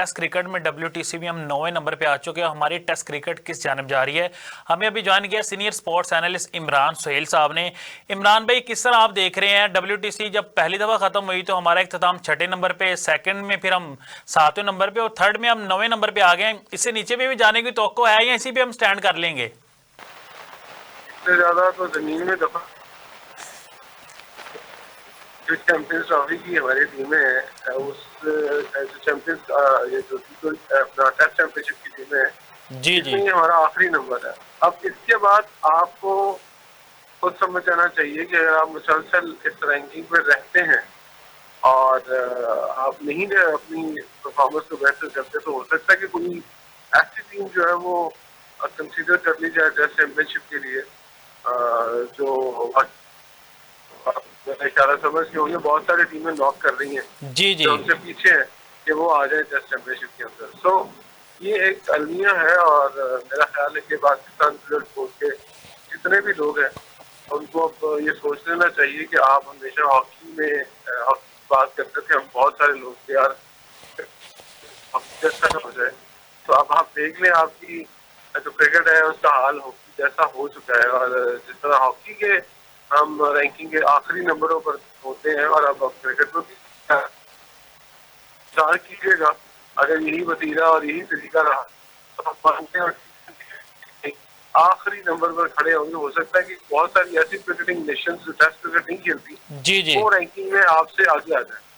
Test cricket में WTC भी हम 9वें नंबर पे आ चुके हैं। हमारी टेस्ट क्रिकेट किस जानब जा रही है, हमें अभी ज्वाइन किया senior sports analyst Imran Suhail साहब ने। इमरान भाई, किस तरह आप देख रहे हैं WTC जब पहली दफ़ा ख़त्म हुई तो हमारा इख्तिताम 6ठे नंबर पे, सेकंड में फिर हम 7वें नंबर पे और थर्ड में हम 9वें नंबर पे आ गए हैं। इससे नीचे भी जाने की तवक्को है या इसी पे हम स्टैंड कर लेंगे? इससे ज़्यादा तो ज़मीन में दफा जो चैंपियंस ट्रॉफी की हमारी टीमें हैं, उस चैंपियंस ये जो अपना टेस्ट चैंपियनशिप की टीमें हैं, जी जी इसमें ये हमारा आखिरी नंबर है। अब इसके बाद आपको खुद समझ आना चाहिए कि अगर आप मुसलसल इस रैंकिंग में रहते हैं और आप नहीं अपनी परफॉर्मेंस को बेहतर करते, तो हो सकता है कि कोई ऐसी टीम जो है वो कंसीडर कर ली जाए टेस्ट चैंपियनशिप के लिए, जो मेरा इशारा समझ के होंगे बहुत सारी टीमें नॉक कर रही हैं जी जी जो उनसे पीछे हैं कि वो आ जाए टेस्ट चैंपियनशिप के अंदर। सो ये एक अलमिया है और मेरा ख्याल है कि पाकिस्तान क्रिकेट बोर्ड के जितने भी लोग हैं उनको अब ये सोच लेना चाहिए कि आप हमेशा हॉकी में हॉकी की बात करते थे, हम बहुत सारे लोग थे यार, हॉकी जैसा हो जाए। तो अब आप देख लें, आपकी जो क्रिकेट है उसका हाल हॉकी जैसा हो चुका है, और जिस तरह हॉकी के हम रैंकिंग के आखिरी नंबरों पर होते हैं, और अब क्रिकेट में भी विचार कीजिएगा, अगर यही वतीरा और यही तरीका रहा तो हम मानते हैं आखिरी नंबर पर खड़े होंगे। हो सकता है कि बहुत सारी ऐसी क्रिकेटिंग नेशन जो टेस्ट क्रिकेट नहीं खेलती जी जी। वो रैंकिंग में आपसे आगे आ जाए।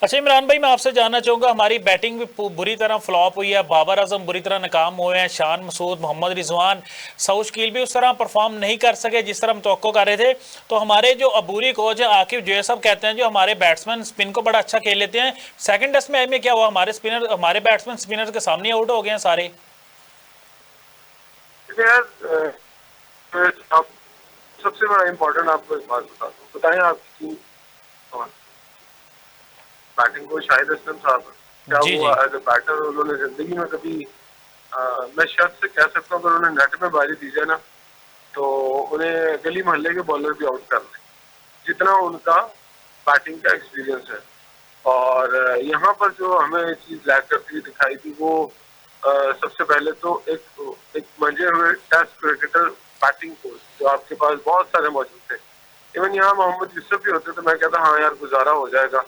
अच्छा इमरान भाई, मैं आपसे जानना चाहूंगा, हमारी बैटिंग भी बुरी तरह फ्लॉप हुई है, बाबर आजम बुरी तरह नाकाम हुए हैं, शान मसूद, मोहम्मद रिजवान, सऊद शकील भी उस तरह परफॉर्म नहीं कर सके जिस तरह हम तवक्को कर रहे थे। तो हमारे जो अबूरी कोच है आकिब जो सब कहते हैं जो हमारे बैट्समैन स्पिन को बड़ा अच्छा खेल लेते हैं, सेकंड टेस्ट में क्या हुआ, हमारे बैट्समैन स्पिनर के सामने आउट हो गए हैं सारे। आप सबसे बड़ा इम्पोर्टेंट आपको एक बात बता दूं, बताएं आपकी टीम बैटिंग को शाहिद असलम साहब, क्या जी वो जी एज ए बैटर उन्होंने जिंदगी में कभी मैं शायद से कह सकता हूँ अगर उन्हें नेट में बाजी दी जाए ना तो उन्हें गली मोहल्ले के बॉलर भी आउट कर दें, जितना उनका बैटिंग का एक्सपीरियंस है। और यहाँ पर जो हमें चीज लैक करती हुई दिखाई थी वो सबसे पहले तो एक मंजे हुए टेस्ट क्रिकेटर बैटिंग कोच जो आपके पास बहुत सारे मौजूद थे। इवन यहाँ मोहम्मद यूसुफ भी होते तो मैं कहता हाँ यार गुजारा हो जाएगा,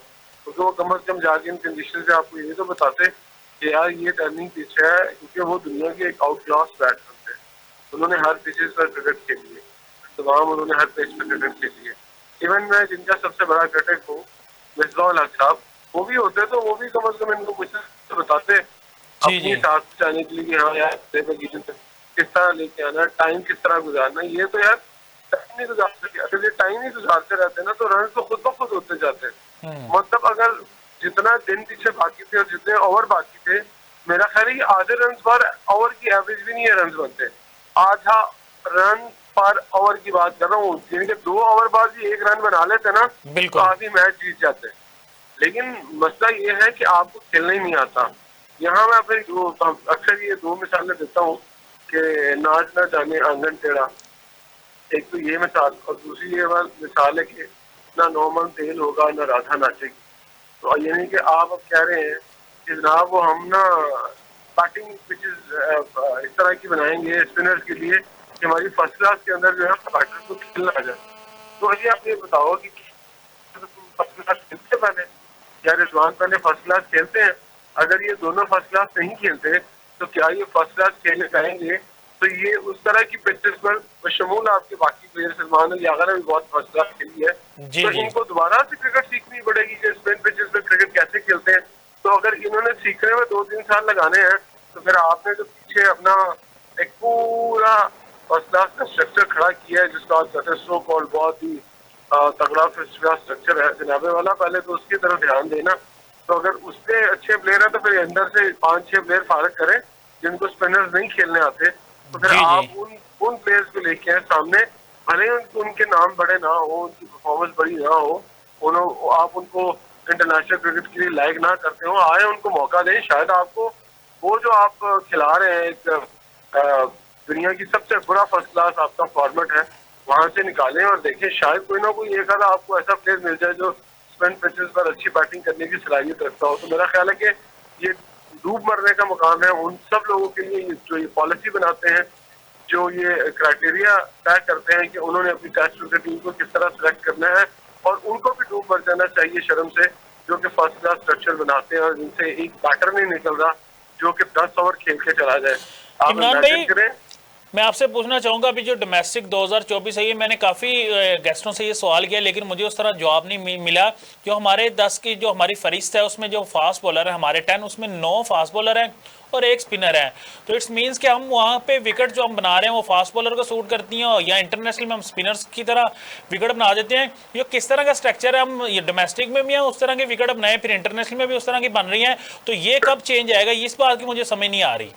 क्योंकि वो कम अज कम जाके इन कंडीशन से आपको ये तो बताते कि यार ये टर्निंग पिच है, क्योंकि वो दुनिया के एक आउट क्लास बैट्समैन थे। उन्होंने हर पिचेस पर क्रिकेट खेली है, तमाम उन्होंने हर पिच पर क्रिकेट खेली है। इवन मैं जिनका सबसे बड़ा क्रिकेट हूँ मिसबाह हक साहब, वो भी होते तो वो भी कम अज कम इनको कुछ तो बताते जी अपनी जी सांस बचाने के लिए कि हाँ यार किस तरह लेके आना, टाइम किस तरह गुजारना। ये तो यार टाइम नहीं गुजार सके, अगर ये टाइम नहीं गुजारते रहते ना तो रन तो खुद ब खुद होते जाते हैं। मतलब अगर जितना दिन पीछे बाकी थे और जितने ओवर बाकी थे, मेरा ख्याल है कि आधे रन पर ओवर की एवरेज भी नहीं है रन बनते। आधा रन पर ओवर की बात कर रहा हूँ, यानी कि 2 ओवर बाद भी 1 रन बना लेते ना तो बिल्कुल। आधी मैच जीत जाते। लेकिन मसला ये है कि आपको खेलना ही नहीं आता। यहाँ मैं अपने अक्सर ये 2 मिसालें देता हूँ कि नाच ना जाने आंगन टेढ़ा, एक तो ये मिसाल, और दूसरी ये मिसाल है कि ना नॉर्मल तेल होगा ना राधा नाचेगी। तो यानी कि आप अब कह रहे हैं कि जनाब वो हम ना बैटिंग पिचेस इस तरह की बनाएंगे स्पिनर्स के लिए कि हमारी फर्स्ट क्लास के अंदर जो है बैटर को खेलना आ जाए। तो ये आप ये बताओ कि फर्स्ट क्लास खेलते पहले या रिजवान पहले फर्स्ट क्लास खेलते हैं? अगर ये दोनों फर्स्ट क्लास नहीं खेलते तो क्या ये फर्स्ट क्लास खेलने जाएंगे? तो ये उस तरह की पिचेस पर बशमूल आपके बाकी प्लेयर सलमान अली आगा ने भी बहुत फर्स्ट क्लास खेली है, जी तो जी इनको दोबारा से क्रिकेट सीखनी पड़ेगी कि स्पिन पिचेस पर क्रिकेट कैसे खेलते हैं। तो अगर इन्होंने सीखने में 2-3 साल लगाने हैं तो फिर आपने जो पीछे अपना एक पूरा फर्स्ट क्लास का स्ट्रक्चर खड़ा किया है जिसका आप कहते हैं सो कॉल्ड बहुत ही तगड़ा फर्स्ट क्लास स्ट्रक्चर है जनाबे वाला, पहले तो उसकी तरफ ध्यान देना। तो अगर उससे अच्छे प्लेयर है तो फिर अंदर से 5-6 प्लेयर फारग करें जिनको स्पिनर्स नहीं खेलने आते, तो फिर जी जी आप उन प्लेयर्स को लेके आए सामने, भले ही उनके नाम बड़े ना हो, उनकी परफॉर्मेंस बड़ी ना हो, आप उनको इंटरनेशनल क्रिकेट के लिए लायक ना करते हो, आए उनको मौका दें। शायद आपको वो जो आप खिला रहे हैं एक दुनिया की सबसे बुरा फर्स्ट क्लास आपका फॉर्मेट है, वहां से निकालें और देखें शायद कोई ना कोई एक आधा आपको ऐसा प्लेयर मिल जाए जो स्पिन पिचेस पर अच्छी बैटिंग करने की सलाहियत रखता हो। तो मेरा ख्याल है कि ये डूब मरने का मुकाम है उन सब लोगों के लिए जो ये पॉलिसी बनाते हैं, जो ये क्राइटेरिया तय करते हैं कि उन्होंने अपनी टेस्ट क्रिकेट टीम को किस तरह सेलेक्ट करना है, और उनको भी डूब मर जाना चाहिए शर्म से, जो कि फर्स्ट क्लास स्ट्रक्चर बनाते हैं और जिनसे एक बैटर नहीं निकल रहा जो कि 10 ओवर खेल के चला जाए। आप इमरान इमेजिन भाई, करें। मैं आपसे पूछना चाहूँगा अभी जो डोमेस्टिक 2024 है, ये मैंने काफ़ी गेस्टों से ये सवाल किया लेकिन मुझे उस तरह जवाब नहीं मिला। जो हमारे 10 की जो हमारी फरिस्त है उसमें जो फास्ट बॉलर है हमारे 10, उसमें 9 फास्ट बॉलर हैं और 1 स्पिनर है। तो इट्स मीन्स कि हम वहाँ पे विकेट जो हम बना रहे हैं वो फास्ट बॉलर को सूट करती हैं, या इंटरनेशनल में हम स्पिनर्स की तरह विकेट बना देते हैं। ये किस तरह का स्ट्रक्चर है? हम ये डोमेस्टिक में भी हैं उस तरह के विकेट बनाए, फिर इंटरनेशनल में भी उस तरह की बन रही हैं, तो ये कब चेंज आएगा? इस बात की मुझे समझ नहीं आ रही।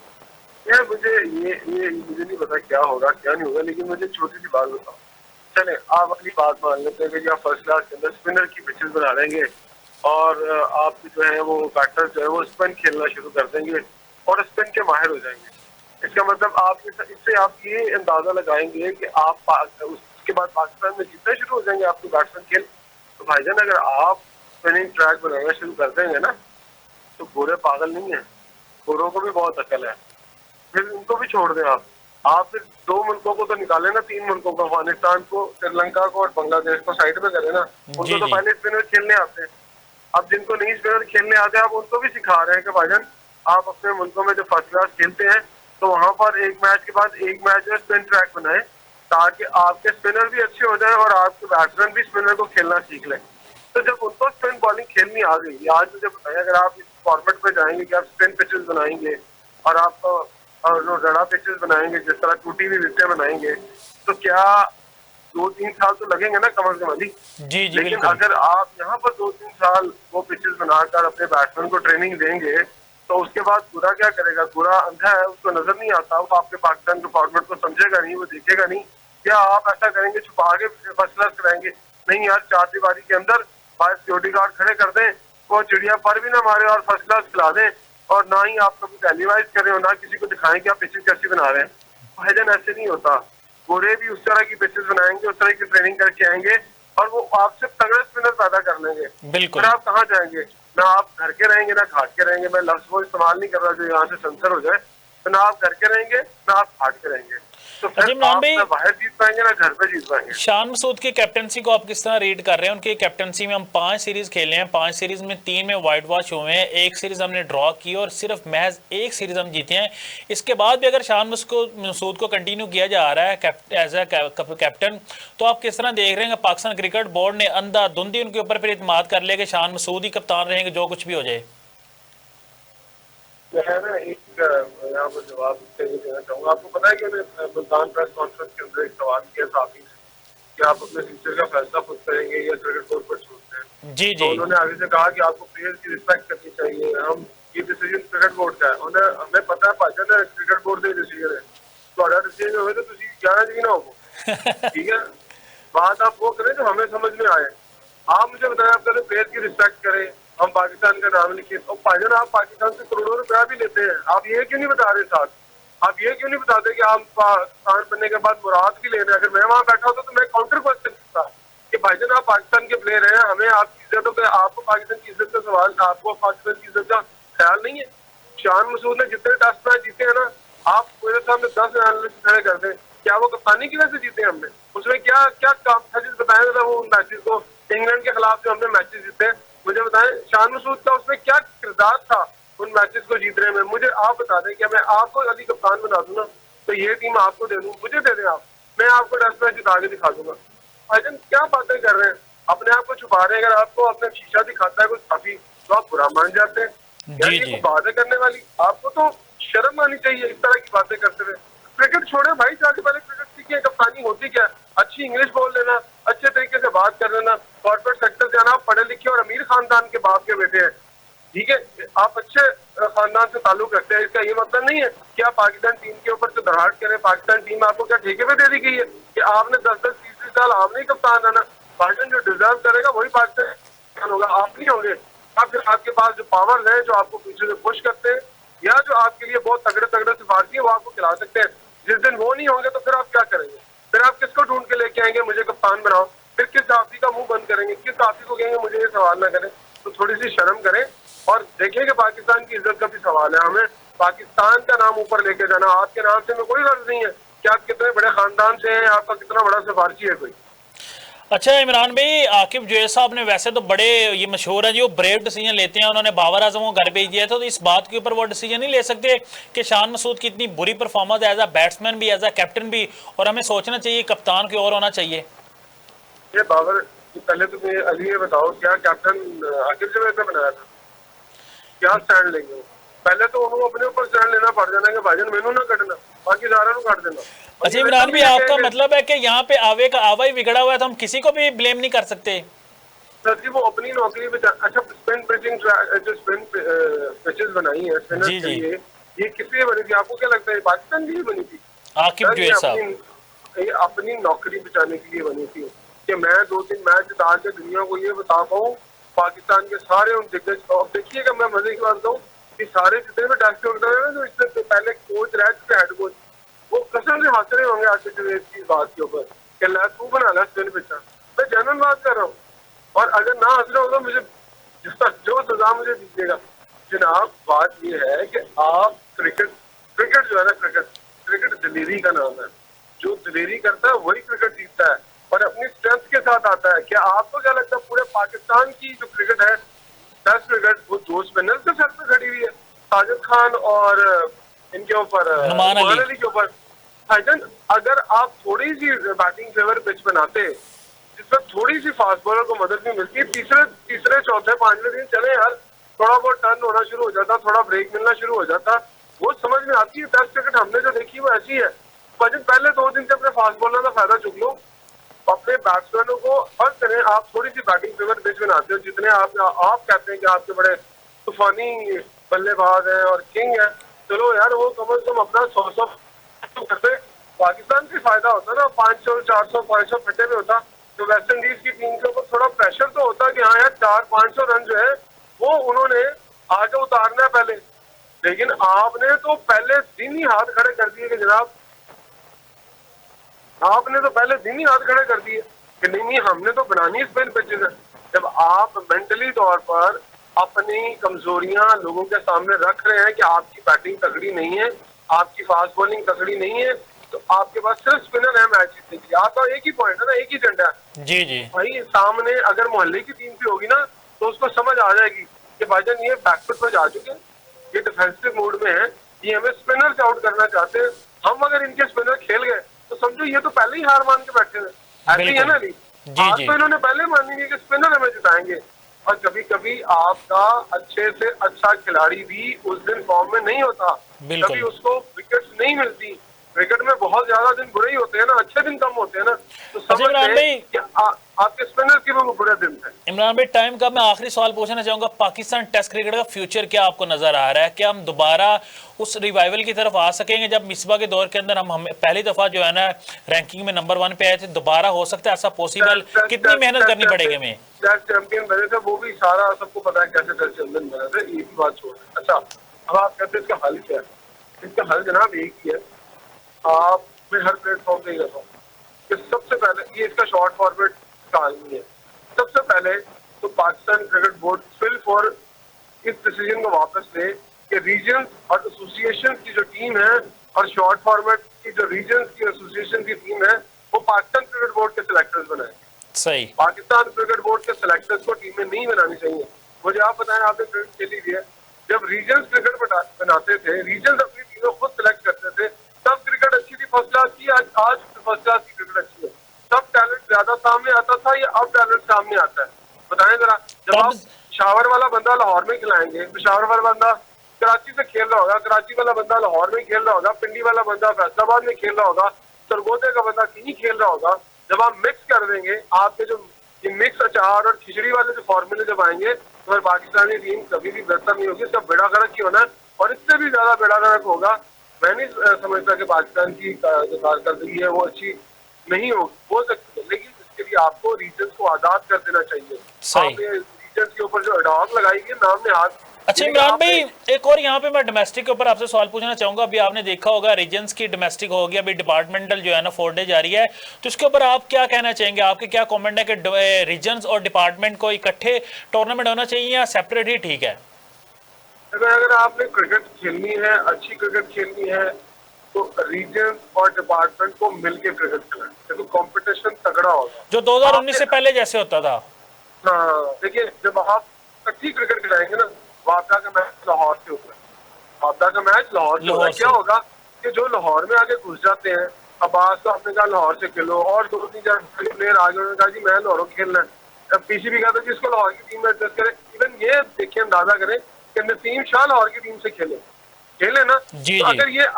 यार मुझे नहीं पता क्या होगा क्या नहीं होगा, लेकिन मुझे छोटी सी बात बताओ। चले आप अपनी बात मान लेते हैं कि आप फर्स्ट क्लास के अंदर स्पिनर की पिचेस बना देंगे और आप जो है वो बैटर जो है वो स्पिन खेलना शुरू कर देंगे और स्पिन के माहिर हो जाएंगे। इसका मतलब आप इससे आप ये अंदाजा लगाएंगे कि आप उसके बाद पाकिस्तान में जीतना शुरू हो जाएंगे आपके बैट्समैन खेल। तो भाईजान अगर आप स्पिनिंग ट्रैक बनाना शुरू कर देंगे ना, तो गोरे पागल नहीं है, गोरों को भी बहुत अकल है। फिर उनको भी छोड़ दें आप फिर 2 मुल्कों को तो निकाले ना, 3 मुल्कों को, अफगानिस्तान को, श्रीलंका को और बांग्लादेश को साइड में करें ना। उनको तो पहले स्पिनर खेलने आते हैं। अब जिनको नहीं स्पिनर खेलने आते हैं आप उनको भी सिखा रहे हैं कि भाईजान आप अपने मुल्कों में जो फर्स्ट क्लास खेलते हैं तो वहां पर एक मैच के बाद एक मैच में स्पिन ट्रैक बनाए, ताकि आपके स्पिनर भी अच्छे हो जाए और आपके बैट्समैन भी स्पिनर को खेलना सीख लें। तो जब उनको स्पिन बॉलिंग खेलनी आ गई, आज मुझे बताइए, अगर आप इस फॉर्मेट पे जाएंगे कि आप स्पिन पिचेस बनाएंगे और आप जो रड़ा पिचेस बनाएंगे, जिस तरह टूटी हुई विकेटें बनाएंगे, तो क्या 2-3 साल तो लगेंगे ना कम से कम अभी। जी जी लेकिन बिल्कुल। अगर आप यहाँ पर 2-3 साल वो पिचेस बनाकर अपने बैट्समैन को ट्रेनिंग देंगे, तो उसके बाद गुरा क्या करेगा? गुरा अंधा है, उसको नजर नहीं आता, वो आपके पाकिस्तान के फॉर्मेट को समझेगा नहीं, वो देखेगा नहीं। क्या आप ऐसा करेंगे, छुपा के फर्स्ट क्लास कराएंगे? नहीं यार, 4 दीवारी के अंदर 5 सिक्योरिटी गार्ड खड़े कर दें, वो चिड़िया पर भी ना मारे और फर्स्ट क्लास खिला दें, और ना ही आप कभी टेलीवाइज करें और ना किसी को दिखाएं कि आप पिचेस कैसे बना रहे हैं। भाईजान ऐसे नहीं होता। गोरे भी उस तरह की पिचेस बनाएंगे, उस तरह की ट्रेनिंग करके आएंगे और वो आपसे तगड़े स्पिनर पैदा कर लेंगे। बिल्कुल। फिर आप कहाँ जाएंगे? ना आप घर के रहेंगे ना घाट के रहेंगे। मैं लफ्ज वो इस्तेमाल नहीं कर रहा जो यहाँ से सेंसर हो जाए। तो ना आप घर के रहेंगे ना आप घाट के रहेंगे। तो फिर इमरान आप भाई, ना बाहर जीत पाएंगे ना घर पे जीत पाएंगे। शान मसूद की कैप्टनसी को आप किस तरह रीड कर रहे हैं? उनकी कैप्टनसी में हम 5 सीरीज खेले हैं, 5 सीरीज में 3 में वाइट वॉश हुए हैं, 1 सीरीज हमने ड्रॉ की और सिर्फ महज 1 सीरीज हम जीते हैं। इसके बाद भी अगर शान मसूद को कंटिन्यू किया जा रहा है एज ए कैप्टन, तो आप किस तरह देख रहे हैं? पाकिस्तान क्रिकेट बोर्ड ने अंधाधुंधी उनके ऊपर फिर इत्मीनाद कर लिया कि शान मसूद ही कप्तान रहेंगे, जो कुछ भी हो जाए। मैं ना एक यहाँ पर जवाब देना चाहूँगा। आपको पता है कि मैंने मुल्तान प्रेस कॉन्फ्रेंस के अंदर एक सवाल किया साथी से कि आप अपने फ्यूचर का फैसला खुद करेंगे या क्रिकेट बोर्ड पर छोड़ते हैं। जी तो जी। उन्होंने आगे से कहा कि आपको प्लेयर्स की रिस्पेक्ट करनी चाहिए, हम ये डिसीजन क्रिकेट बोर्ड का है। उन्हें हमें पता है भाईजान क्रिकेट बोर्ड का डिसीजन है, तो डिसीजन हो तो तुम जाना चाहिए ना हो। ठीक है, बात आप वो करें जो हमें समझ में आए। आप मुझे बताएं, आप पहले प्लेयर की रिस्पेक्ट करें, हम पाकिस्तान का नाम लिखे। और भाईजान आप पाकिस्तान से करोड़ों रुपया भी लेते हैं, आप ये क्यों नहीं बता रहे? साथ आप ये क्यों नहीं बताते कि आप पाकिस्तान बनने के बाद मुराद भी ले रहे हैं? अगर मैं वहां बैठा होता तो मैं काउंटर क्वेश्चन करता कि भाईजान आप पाकिस्तान के प्लेयर हैं, हमें आपकी इज्जत हो, आपको पाकिस्तान की इज्जत का सवाल, आपको पाकिस्तान की इज्जत का ख्याल नहीं है? शान मसूद ने जितने टेस्ट मैच जीते हैं ना, आप मेरे सामने 10 एनालिस्ट खड़े कर दें, क्या वो कप्तानी की वजह से जीते हमने? उसमें क्या क्या काम था जिस बताया था वो उन मैचेस को, इंग्लैंड के खिलाफ जो हमने मैचेस जीते, मुझे बताएं शान मसूद का उसमें क्या किरदार था उन मैचेस को जीतने में? मुझे आप बता दें, क्या मैं आपको अली कप्तान बना दूं ना, तो ये टीम आपको दे दूं, मुझे दे दें आप, मैं आपको टेस्ट मैच जिता के दिखा दूंगा। भाईजान क्या बातें कर रहे हैं, अपने आप को छुपा रहे हैं। अगर आपको अपना शीशा दिखाता है कुछ काफी तो आप बुरा मान जाते हैं। यार ये कोई बातें करने वाली, आपको तो शर्म आनी चाहिए इस तरह की बातें करते हुए। क्रिकेट छोड़े भाई, जाके पहले क्रिकेट सीखिए, कप्तानी होती क्या, अच्छी इंग्लिश बोल लेना, अच्छे तरीके से बात कर लेना, कॉर्पोरेट सेक्टर जाना, आप पढ़े लिखे और अमीर खानदान के बाप के बेटे हैं, ठीक है, आप अच्छे खानदान से ताल्लुक रखते हैं। इसका ये मतलब नहीं है कि आप पाकिस्तान टीम के ऊपर से धड़ाहट करें। पाकिस्तान टीम आपको क्या ठेके पे दे दी गई है कि आपने 10-10 30 साल आपने ही कप्तान रहना? पाकिस्तान जो डिजर्व करेगा वही पाकिस्तान होगा, आप नहीं होंगे। आप फिर आपके पास जो पावर्स हैं जो आपको पीछे से पुश करते हैं या जो आपके लिए बहुत तगड़े तगड़े सिफारशी है वो आपको खिला सकते हैं। जिस दिन वो नहीं होंगे तो फिर आप क्या करेंगे? फिर आप किसको ढूंढ के लेके आएंगे मुझे कप्तान बनाओ? फिर किस सहाफी का मुंह बंद करेंगे, किस सहाफी को कहेंगे मुझे ये सवाल ना करें। तो थोड़ी सी शर्म करें और देखें कि पाकिस्तान की इज्जत का भी सवाल है। हमें पाकिस्तान का नाम ऊपर लेके जाना, आपके नाम से हमें कोई गर्ज नहीं है कि आप कितने बड़े खानदान से हैं, आपका कितना बड़ा सिफारशी है कोई। अच्छा इमरान भाई, आकिब जुवैद साहब ने वैसे तो बड़े ये मशहूर है जी, वो ब्रेव डिसीजन लेते हैं। उन्होंने बाबर आजम को घर भेज दिया था, तो इस बात के ऊपर वो डिसीजन नहीं ले सकते कि शान मसूद की इतनी बुरी परफॉर्मेंस एज अ बैट्समैन भी, एज अ कैप्टन भी, और हमें सोचना चाहिए कप्तान की और होना चाहिए। ये बाबर, पहले तो मुझे अली ये बताओ, क्या कैप्टन आकिब जुवैद ने बनाया था? क्या स्टैंड लेंगे वो? पहले तो उन्होंने अपने ऊपर स्टैंड लेना पड़ जाना कि भाईजान मैनू ना कटना, बाकी सारा नु काट देना। अच्छा इमरान भाई, आपका मतलब है कि यहाँ पे आवे का आवा ही बिगड़ा हुआ है, तो हम किसी को भी ब्लेम नहीं कर सकते? सर जी वो अपनी नौकरी पे अच्छा स्पिन पिचिंग जो स्पिन पिचेस बनाई है स्पिनर्स जी के जी, लिए, ये किस लिए बनी थी? आपको क्या लगता है पाकिस्तान के लिए बनी थी? आकिब सर जुवैद साहब ये अपनी नौकरी बचाने के लिए बनी थी कि मैं 2-3 मैच जिता के दुनिया को ये बता पाऊँ पाकिस्तान के सारे उन दिग्गज। और देखिएगा, मैं मजे की बात बताऊँ कि सारे जितने भी टेस्ट होते हैं ना, जो इससे पहले कोच रह चुके हेड कोच, वो कसम से हंस रहे होंगे आकिब जुवैद की बात के ऊपर कि ला तू बना ला स्पिन पिचर। मैं जनरल बात कर रहा हूँ, और अगर ना हंस रहे हो तो मुझे जो सजा मुझे दीजिएगा। जनाब बात ये है कि आप क्रिकेट जो है ना, क्रिकेट दिलेरी का नाम है। जो दिलेरी करता है वही क्रिकेट जीतता है और अपनी स्ट्रेंथ के साथ आता है। क्या आपको क्या लगता है पूरे पाकिस्तान की जो क्रिकेट है, टेस्ट क्रिकेट, वो दो स्पिनर के सर पे खड़ी हुई है, साजिद खान और इनके ऊपर नुमान नुमान अली। अली के ऊपर। भाईजान अगर आप थोड़ी सी बैटिंग फेवर पिच बनाते जिसमें थोड़ी सी फास्ट बॉलर को मदद भी मिलती है, तीसरे चौथे पांचवें दिन चले यार, थोड़ा बहुत टर्न होना शुरू हो जाता, थोड़ा ब्रेक मिलना शुरू हो जाता, वो समझ में आती है। टेस्ट क्रिकेट हमने जो देखी वो ऐसी है। भाईजान पहले 2 दिन से अपने फास्ट बॉलर का फायदा चुक लो, अपने बैट्समैनों को फर्ज करें। आप थोड़ी सी बैटिंग फेवर पिच बनाते हो, जितने आप कहते हैं कि आपके बड़े तूफानी बल्लेबाज हैं और किंग है, चलो यार वो कम से कम अपना 100 करते। पाकिस्तान से फायदा होता ना, 500 400 500 फटे में होता, तो वेस्ट इंडीज की टीम के ऊपर थोड़ा प्रेशर तो होता कि हाँ यार 400-500 रन जो है वो उन्होंने आगे उतारना है पहले। लेकिन आपने तो पहले दिन ही हाथ खड़े कर दिए कि जनाब, आपने तो पहले दिन ही हाथ खड़े कर दिए कि नहीं नहीं हमने तो बनानी स्पिन पिचेस है। जब आप मेंटली तौर पर अपनी कमजोरियां लोगों के सामने रख रहे हैं कि आपकी बैटिंग तगड़ी नहीं है, आपकी फास्ट बॉलिंग तगड़ी नहीं है, तो आपके पास सिर्फ स्पिनर है मैच जीतने के लिए। आपका एक ही पॉइंट है ना, एक ही झंडा है। जी जी, भाई सामने अगर मोहल्ले की टीम भी होगी ना, तो उसको समझ आ जाएगी कि भाईजान ये बैकफुट पर जा चुके हैं, ये डिफेंसिव मोड में है, ये हमें स्पिनर से आउट करना चाहते हैं। हम अगर इनके स्पिनर खेल गए तो समझो ये तो पहले ही हार मान के बैठे हैं। ऐसे ही है ना नहीं? जी आज जी, तो इन्होंने पहले मानी नहीं कि स्पिनर हमें जिताएंगे। और कभी कभी आपका अच्छे से अच्छा खिलाड़ी भी उस दिन फॉर्म में नहीं होता, बिल्कुल। कभी उसको विकेट्स नहीं मिलती। क्रिकेट में बहुत ज्यादा दिन बुरे ही होते हैं ना, अच्छे दिन कम होते हैं ना। तो समझ इमरान लें भाई, कि आपके स्पिनर के भी बुरे दिन थे। इमरान भाई टाइम का मैं आखिरी सवाल पूछना चाहूंगा, पाकिस्तान टेस्ट क्रिकेट का फ्यूचर क्या आपको नजर आ रहा है? क्या हम दोबारा उस रिवाइवल की तरफ आ सकेंगे जब मिसबा के दौर के अंदर हम पहली दफा जो है ना रैंकिंग में नंबर 1 पे आए थे? दोबारा हो सकता है ऐसा पॉसिबल? कितनी मेहनत करनी पड़ेगी हमें? टेस्ट चैंपियन बने थे, वो भी सारा सबको पता है कैसे टेस्ट चैंपियन बने थे, ये भी बात छोड़। अच्छा अब आप कहते हैं इसका हल क्या है? इसका हल जनाब एक ही है। आप मैं हर प्लेटफॉर्म पे ही रहता हूँ कि सबसे पहले ये इसका शॉर्ट फॉर्मेट का हल नहीं है। सबसे पहले तो पाकिस्तान क्रिकेट बोर्ड फिल फॉर इस डिसीजन को वापस ले कि रीजन और एसोसिएशन की जो टीम है और शॉर्ट फॉर्मेट की जो रीजन की एसोसिएशन की टीम है वो पाकिस्तान क्रिकेट बोर्ड के सिलेक्टर्स बनाए। सही। पाकिस्तान क्रिकेट बोर्ड के सिलेक्टर्स को टीमें नहीं बनानी चाहिए। मुझे आप बताएं, आपने क्रिकेट खेली हुई है, जब रीजन क्रिकेट बनाते थे, रीजन अपनी टीमों खुद सिलेक्ट करते थे, तब क्रिकेट अच्छी थी फर्स्ट क्लास की। आज फर्स्ट क्लास की क्रिकेट अच्छी है, तब टैलेंट ज्यादा सामने आता था या अब टैलेंट सामने आता है? बताएं जरा। जब आप पेशावर वाला बंदा लाहौर में खिलाएंगे, पेशावर वाला बंदा कराची से खेल रहा होगा, कराची वाला बंदा लाहौर में खेल रहा होगा, पिंडी वाला बंदा फैसलाबाद में खेल रहा होगा, सरगोदे का बंदा कहीं खेल रहा होगा। जब आप मिक्स कर देंगे, आपके जो ये मिक्स अचार और खिचड़ी वाले जो फॉर्मूले जब आएंगे, तो पाकिस्तानी टीम कभी भी बेहतर नहीं होगी। इसका बेड़ा गर्क ही होना है और इससे भी ज्यादा बेड़ा गर्क होगा। मैं नहीं समझता कि पाकिस्तान की जो कारकर्दगी है वो अच्छी नहीं हो सकती है, लेकिन इसके लिए आपको रीजन को आजाद कर देना चाहिए। आपने रीजन के ऊपर जो अडॉक लगाई है, नाम ने हाथ अच्छा इमरान भाई, एक और यहाँ पे मैं डोमेस्टिक के ऊपर आपसे सवाल पूछना चाहूंगा। अभी आपने देखा होगा रीजन्स की डोमेस्टिक हो गया, अभी डिपार्टमेंटल जो है ना 4 डे जारी है, तो इसके ऊपर आप क्या कहना चाहेंगे? आपके क्या कमेंट है कि रीजन्स और डिपार्टमेंट को इकट्ठे टूर्नामेंट होना चाहिए या सेपरेट ही ठीक है? अगर आपने क्रिकेट खेलनी है, अच्छी क्रिकेट खेलनी है, तो रीजन और डिपार्टमेंट को मिलकर क्रिकेट खेलना, देखो कंपटीशन तगड़ा होगा जो 2019 से पहले जैसे होता था। हाँ देखिए, जब आप अच्छी क्रिकेट खिलाएंगे ना, वापडा का मैच लाहौर से होता है, वापडा का मैच लाहौर से होता है, क्या होगा कि जो लाहौर में आगे घुस जाते हैं, अब्बास तो आपने कहा लाहौर से खेलो, और 2-3-4 प्लेयर आगे उन्होंने कहा जी मैं लाहौर खेलना है, पीसीबी कहता है जिसको लाहौर की टीम में एडजस्ट करे। इवन ये देखिए, अंदाजा करें कि नसीम शाह लाहौर की टीम से खेले ना, जी, तो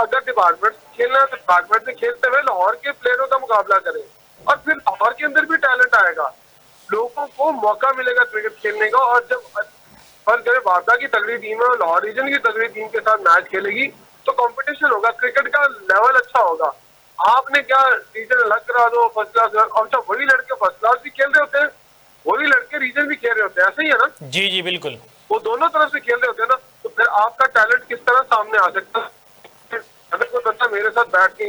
अगर डिपार्टमेंट खेलना है तो डिपार्टमेंट से खेलते हुए लाहौर के प्लेयरों का मुकाबला करें, और फिर लाहौर के अंदर भी टैलेंट आएगा, लोगों को मौका मिलेगा क्रिकेट खेलने का। और जब फर्ज करें वापडा की तगड़ी टीम है और लाहौर रीजन की तगड़ी टीम के साथ मैच खेलेगी, तो कंपटीशन होगा, क्रिकेट का लेवल अच्छा होगा। आपने क्या रीजन अलग करा दो, फर्स्ट क्लास, अच्छा वही लड़के फर्स्ट क्लास भी खेल रहे होते हैं, वही लड़के रीजन भी खेल रहे होते हैं, ऐसे ही है ना? जी जी बिल्कुल, वो दोनों तरफ से खेल रहे होते हैं ना, तो फिर आपका टैलेंट किस तरह सामने आ सकता है? अगर कोई बच्चा मेरे साथ बैठ के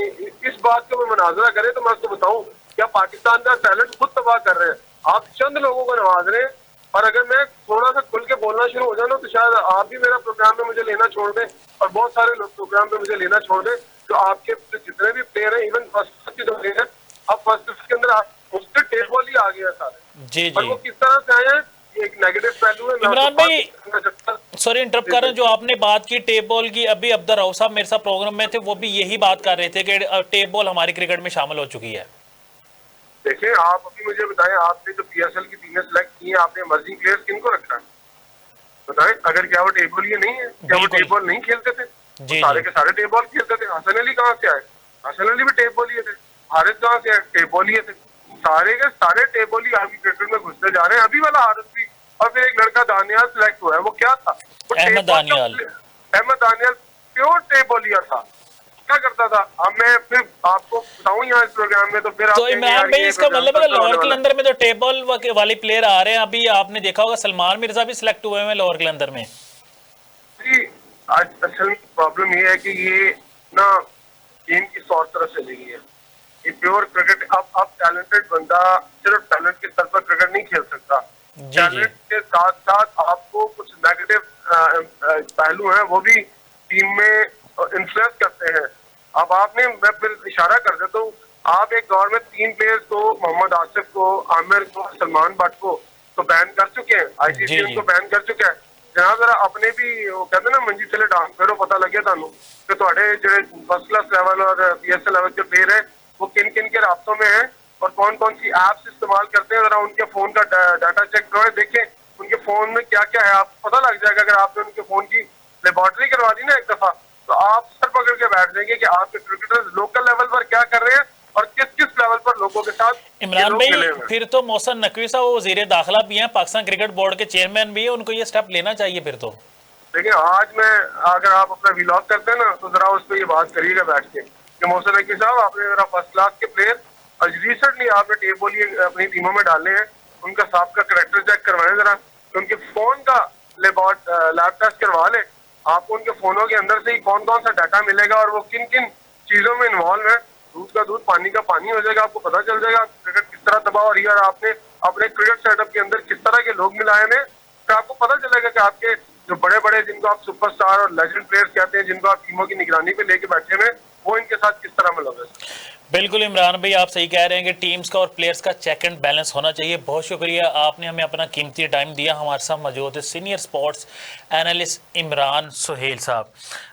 इस बात को मैं मुनाजरा करे, तो मैं उसको बताऊं क्या पाकिस्तान का टैलेंट खुद तबाह कर रहे हैं, आप चंद लोगों को नवाज रहे हैं। और अगर मैं थोड़ा सा खुल के बोलना शुरू हो जाऊं ना, तो शायद आप भी मेरा प्रोग्राम में मुझे लेना छोड़ दें, और बहुत सारे लोग प्रोग्राम में मुझे लेना छोड़ दें। तो आपके जितने भी प्लेयर हैं, इवन फर्स्ट के जो प्लेयर हैं, अब फर्स्ट के अंदर उसके टेबल ही आ गया है सारे, जी और जी। वो किस तरह से आए हैं, ये एक नेगेटिव पहलू है। इमरान भाई सॉरी इंटरप्ट कर रहा हूं, जो आपने बात की टेप बॉल की, अभी अब्दुल राउफ साहब मेरे साथ प्रोग्राम में थे, वो भी यही बात कर रहे थे कि टेप बॉल हमारी क्रिकेट में शामिल हो चुकी है। देखिए, आप अभी मुझे बताएं, आपने जो पीएसएल की टीमें सेलेक्ट की हैं, आपने इमर्जिंग प्लेयर्स किनको रखा है बताएं? अगर क्या वो टेबल ये नहीं है, क्या वो टेबल नहीं खेलते थे? सारे के सारे टेबल खेलते थे। हसन अली कहाँ से आए? हसन अली भी टेबल ही थे। हारिस कहाँ से आए? टेबल ही थे। सारे के सारे टेबल ही आगे क्रिकेट में घुसते जा रहे हैं। अभी वाला हारिस भी, और फिर एक लड़का दानियाल सिलेक्ट हुआ है, वो क्या था? अहमद दानियाल। अहमद दानियाल प्योर टेबलिया था, क्या करता था? अब मैं फिर आपको बताऊं यहाँ इस प्रोग्राम में, तो फिर तो इमरान भाई इसका मतलब है लाहौर कलंदर में जो टेबल वाले प्लेयर आ रहे हैं, अभी आपने देखा होगा सलमान मिर्जा भी सिलेक्ट हुए हैं लाहौर कलंदर में। जी, आज असल प्रॉब्लम ये है कि ये ना गेम की सौ तरफ चली गई है। ये प्योर क्रिकेट, अब टैलेंटेड बंदा सिर्फ टैलेंट के स्तर पर क्रिकेट नहीं खेल सकता, टैलेंट के साथ साथ आपको कुछ नेगेटिव पहलू हैं, वो भी टीम में इन्फ्लुएंस करते हैं। अब आपने, मैं फिर इशारा कर देता हूँ, आप एक दौर में 3 प्लेयर्स को, मोहम्मद आसिफ को, आमिर को, सलमान भट्ट को तो बैन कर चुके हैं, आईसीसी उनको बैन कर चुका है। जनाब जरा अपने भी वो कहते ना मंजी चले डांस करो, पता लगे थानू कि तुम्हारे जो फर्स्ट क्लास लेवल और पीएसएल लेवल के प्लेयर है वो किन किन के राब्तों में है और कौन कौन सी एप्स इस्तेमाल करते हैं। जरा उनके फोन का डाटा चेक करो, देखें उनके फोन में क्या क्या है, आपको पता लग जाएगा। अगर आपने उनके फोन की लेबोरेटरी करवा दी ना एक दफा, तो आप सर पकड़ के बैठ जाएंगे कि आपके क्रिकेटर्स लोकल लेवल पर क्या कर रहे हैं और किस किस लेवल पर लोगों के साथ। इमरान भाई फिर तो मोहसिन नकवी साहब वो वजीर दाखिला भी हैं, पाकिस्तान क्रिकेट बोर्ड के चेयरमैन भी है, उनको ये स्टेप लेना चाहिए फिर तो। देखिए, आज मैं, अगर आप अपना व्लॉग करते हैं ना, तो जरा उस पर ये बात करिएगा बैठ के कि मोहसिन नकवी साहब, आपने जरा फर्स्ट क्लास के प्लेयर और रिसेंटली आपने टेबल ये अपनी टीमों में डालने हैं, उनका साहब का करेक्टर चेक करवाएं जरा, उनके फोन का लैब टेस्ट करवा लें। आपको उनके फोनों के अंदर से ही कौन कौन सा डाटा मिलेगा और वो किन किन चीजों में इन्वॉल्व है। दूध का दूध, पानी का पानी हो जाएगा, आपको पता चल जाएगा क्रिकेट किस तरह तबाह हो रही है और आपने अपने क्रिकेट सेटअप के अंदर किस तरह के लोग मिलाए हैं, तो आपको पता चलेगा कि आपके जो बड़े बड़े, जिनको आप सुपरस्टार और लेजेंड प्लेयर्स कहते हैं, जिनको आप टीमों की निगरानी पे लेके बैठे हुए, वो इनके साथ किस तरह मिलोगे। बिल्कुल इमरान भाई, आप सही कह रहे हैं कि टीम्स का और प्लेयर्स का चेक एंड बैलेंस होना चाहिए। बहुत शुक्रिया, आपने हमें अपना कीमती टाइम दिया। हमारे साथ मौजूद है senior sports analyst Imran Suhail साहब।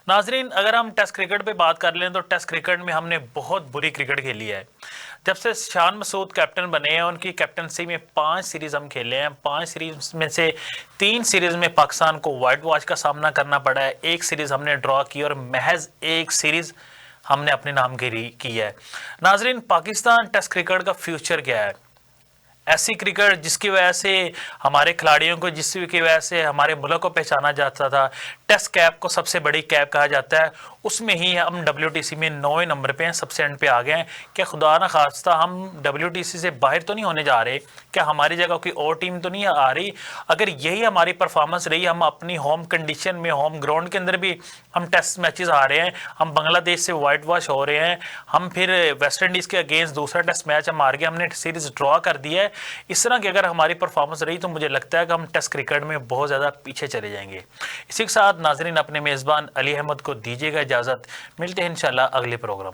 नाजरीन, अगर हम टेस्ट क्रिकेट पे बात कर लें तो टेस्ट क्रिकेट में हमने बहुत बुरी क्रिकेट खेली है। जब से शान मसूद कैप्टन बने हैं, उनकी कैप्टनसी में 5 सीरीज़ हम खेले हैं। 5 सीरीज़ में से 3 सीरीज़ में पाकिस्तान को वाइट वॉश का सामना करना पड़ा है, 1 सीरीज़ हमने ड्रॉ की और महज 1 सीरीज़ हमने अपने नाम की है। नाजरीन, पाकिस्तान टेस्ट क्रिकेट का फ्यूचर क्या है? ऐसी क्रिकेट जिसकी वजह से हमारे खिलाड़ियों को, जिसकी वजह से हमारे मुल्क को पहचाना जाता था, टेस्ट कैप को सबसे बड़ी कैप कहा जाता है, उसमें ही हम WTC में 9वें नंबर पे हैं, सबसे एंड पे आ गए हैं। क्या खुदा ना खास्ता हम WTC से बाहर तो नहीं होने जा रहे? क्या हमारी जगह कोई और टीम तो नहीं आ रही? अगर यही हमारी परफॉर्मेंस रही, हम अपनी होम कंडीशन में, होम ग्राउंड के अंदर भी हम टेस्ट मैचेस आ रहे हैं, हम बांग्लादेश से वाइट वॉश हो रहे हैं, हम फिर वेस्ट इंडीज़ के अगेंस्ट दूसरा टेस्ट मैच हम हार गए, हमने सीरीज़ ड्रॉ कर दिया है, इस तरह की अगर हमारी परफॉर्मेंस रही तो मुझे लगता है कि हम टेस्ट क्रिकेट में बहुत ज़्यादा पीछे चले जाएंगे। इसी के साथ नाजरीन अपने मेज़बान अली अहमद को दीजिएगा इजाज़त। मिलते हैं इंशाल्लाह अगले प्रोग्राम।